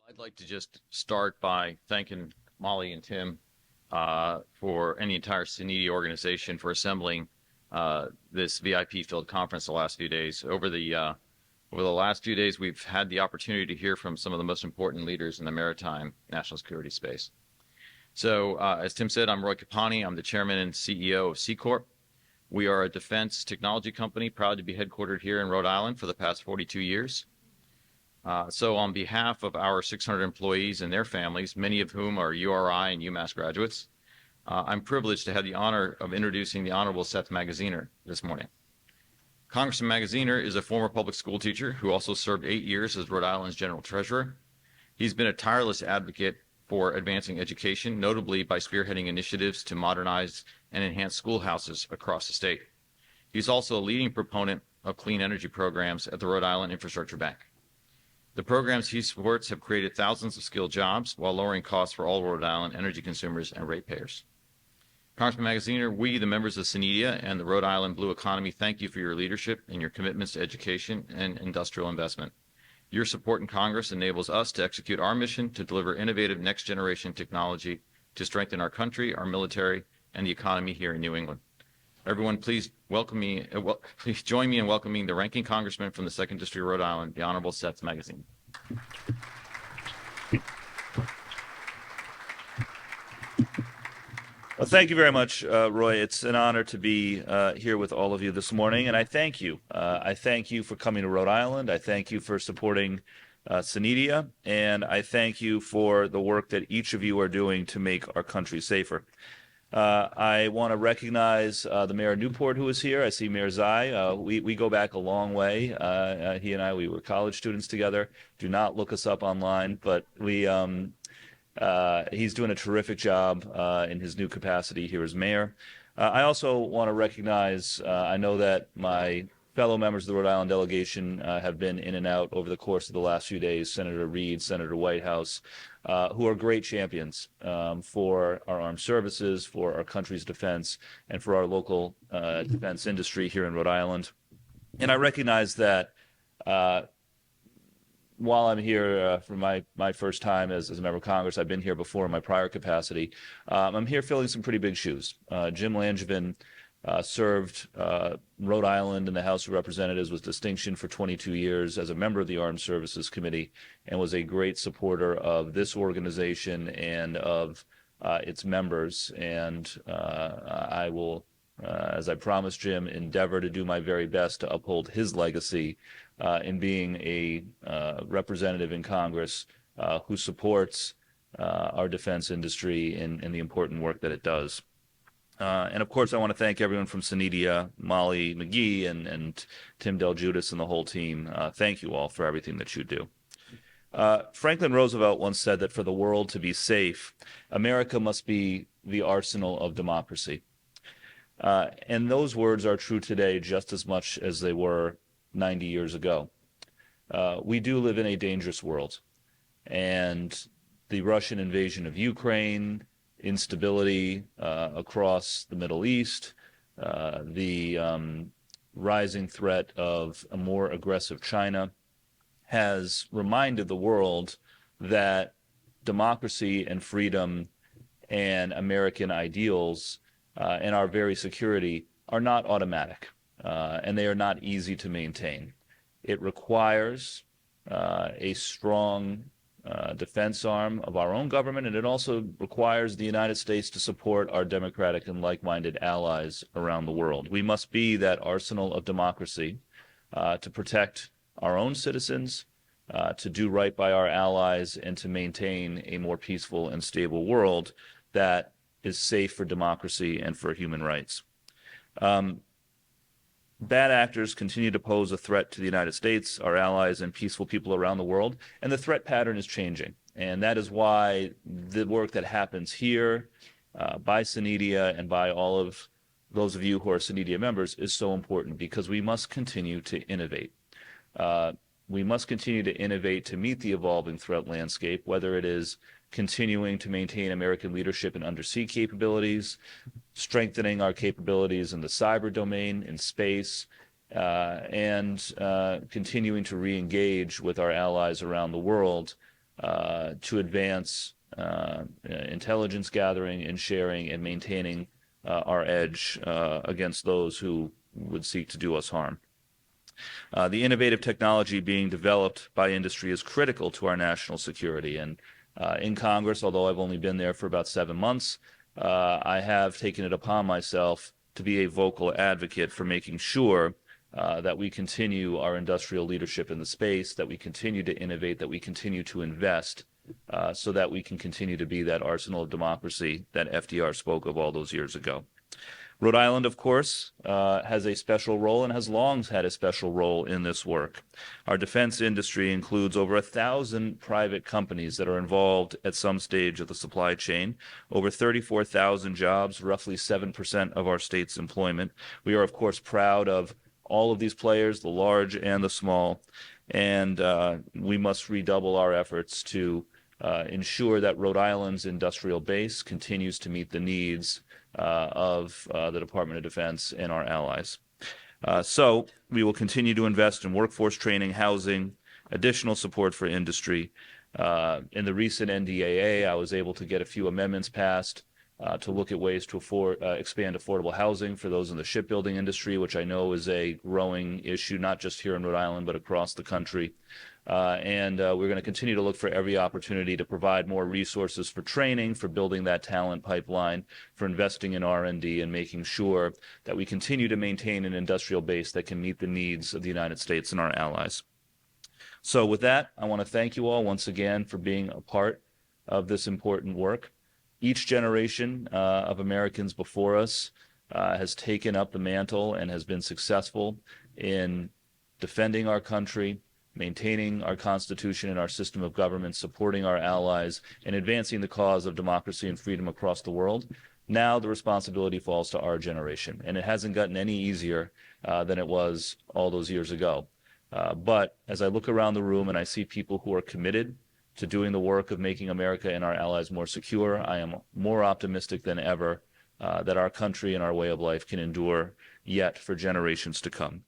I'd like to just start by thanking Molly and Tim and the entire SENEDIA organization for assembling this VIP-filled conference the last few days. Over the last few days, we've had the opportunity to hear from some of the most important leaders in the maritime national security space. So, as Tim said, I'm Roy Capani. I'm the chairman and CEO of C Corp. We are a defense technology company proud to be headquartered here in Rhode Island for the past 42 years. So on behalf of our 600 employees and their families, many of whom are URI and UMass graduates, I'm privileged to have the honor of introducing the Honorable Seth Magaziner this morning. Congressman Magaziner is a former public school teacher who also served 8 years as Rhode Island's general treasurer. He's been a tireless advocate for advancing education, notably by spearheading initiatives to modernize and enhance schoolhouses across the state. He's also a leading proponent of clean energy programs at the Rhode Island Infrastructure Bank. The programs he supports have created thousands of skilled jobs while lowering costs for all Rhode Island energy consumers and ratepayers. Congressman Magaziner, we, the members of SENEDIA and the Rhode Island Blue Economy, thank you for your leadership and your commitments to education and industrial investment. Your support in Congress enables us to execute our mission to deliver innovative next-generation technology to strengthen our country, our military, and the economy here in New England. Everyone, please join me in welcoming the ranking congressman from the 2nd District of Rhode Island, the Honorable Seth Magaziner. Well, thank you very much, Roy. It's an honor to be here with all of you this morning, and I thank you. I thank you for coming to Rhode Island. I thank you for supporting SENEDIA, and I thank you for the work that each of you are doing to make our country safer. I want to recognize the Mayor of Newport who is here. I see Mayor Zai. We go back a long way. He and I, we were college students together. Do not look us up online, but he's doing a terrific job in his new capacity here as mayor. I also want to recognize, I know that my fellow members of the Rhode Island delegation have been in and out over the course of the last few days, Senator Reed, Senator Whitehouse, who are great champions for our armed services, for our country's defense, and for our local defense industry here in Rhode Island. And I recognize that while I'm here for my first time as a member of Congress, I've been here before in my prior capacity, I'm here filling some pretty big shoes. Jim Langevin served Rhode Island in the House of Representatives with distinction for 22 years as a member of the Armed Services Committee and was a great supporter of this organization and of its members. And I will, as I promised Jim, endeavor to do my very best to uphold his legacy in being a representative in Congress who supports our defense industry and the important work that it does. And of course, I want to thank everyone from SENEDIA, Molly McGee, and Tim Del Giudice and the whole team. Thank you all for everything that you do. Franklin Roosevelt once said that for the world to be safe, America must be the arsenal of democracy. And those words are true today just as much as they were 90 years ago. We do live in a dangerous world, and the Russian invasion of Ukraine, instability across the Middle East, the rising threat of a more aggressive China has reminded the world that democracy and freedom and American ideals and our very security are not automatic, and they are not easy to maintain. It requires a strong defense arm of our own government, and it also requires the United States to support our democratic and like-minded allies around the world. We must be that arsenal of democracy to protect our own citizens, to do right by our allies, and to maintain a more peaceful and stable world that is safe for democracy and for human rights. Bad actors continue to pose a threat to the United States, our allies, and peaceful people around the world, and the threat pattern is changing. And that is why the work that happens here by SENEDIA and by all of those of you who are SENEDIA members is so important, because we must continue to innovate. We must continue to innovate to meet the evolving threat landscape, whether it is continuing to maintain American leadership in undersea capabilities, strengthening our capabilities in the cyber domain, in space, and continuing to re-engage with our allies around the world to advance intelligence gathering and sharing and maintaining our edge against those who would seek to do us harm. The innovative technology being developed by industry is critical to our national security. And in Congress, although I've only been there for about 7 months, I have taken it upon myself to be a vocal advocate for making sure that we continue our industrial leadership in the space, that we continue to innovate, that we continue to invest, so that we can continue to be that arsenal of democracy that FDR spoke of all those years ago. Rhode Island, of course, has a special role and has long had a special role in this work. Our defense industry includes over 1,000 private companies that are involved at some stage of the supply chain, over 34,000 jobs, roughly 7% of our state's employment. We are, of course, proud of all of these players, the large and the small, and we must redouble our efforts to ensure that Rhode Island's industrial base continues to meet the needs of the Department of Defense and our allies. So we will continue to invest in workforce training, housing, additional support for industry. In the recent NDAA, I was able to get a few amendments passed to look at ways to expand affordable housing for those in the shipbuilding industry, which I know is a growing issue, not just here in Rhode Island, but across the country. And we're going to continue to look for every opportunity to provide more resources for training, for building that talent pipeline, for investing in R&D, and making sure that we continue to maintain an industrial base that can meet the needs of the United States and our allies. So with that, I want to thank you all once again for being a part of this important work. Each generation of Americans before us has taken up the mantle and has been successful in defending our country, maintaining our Constitution and our system of government, supporting our allies, and advancing the cause of democracy and freedom across the world. Now the responsibility falls to our generation, and it hasn't gotten any easier than it was all those years ago. But as I look around the room and I see people who are committed to doing the work of making America and our allies more secure, I am more optimistic than ever that our country and our way of life can endure yet for generations to come.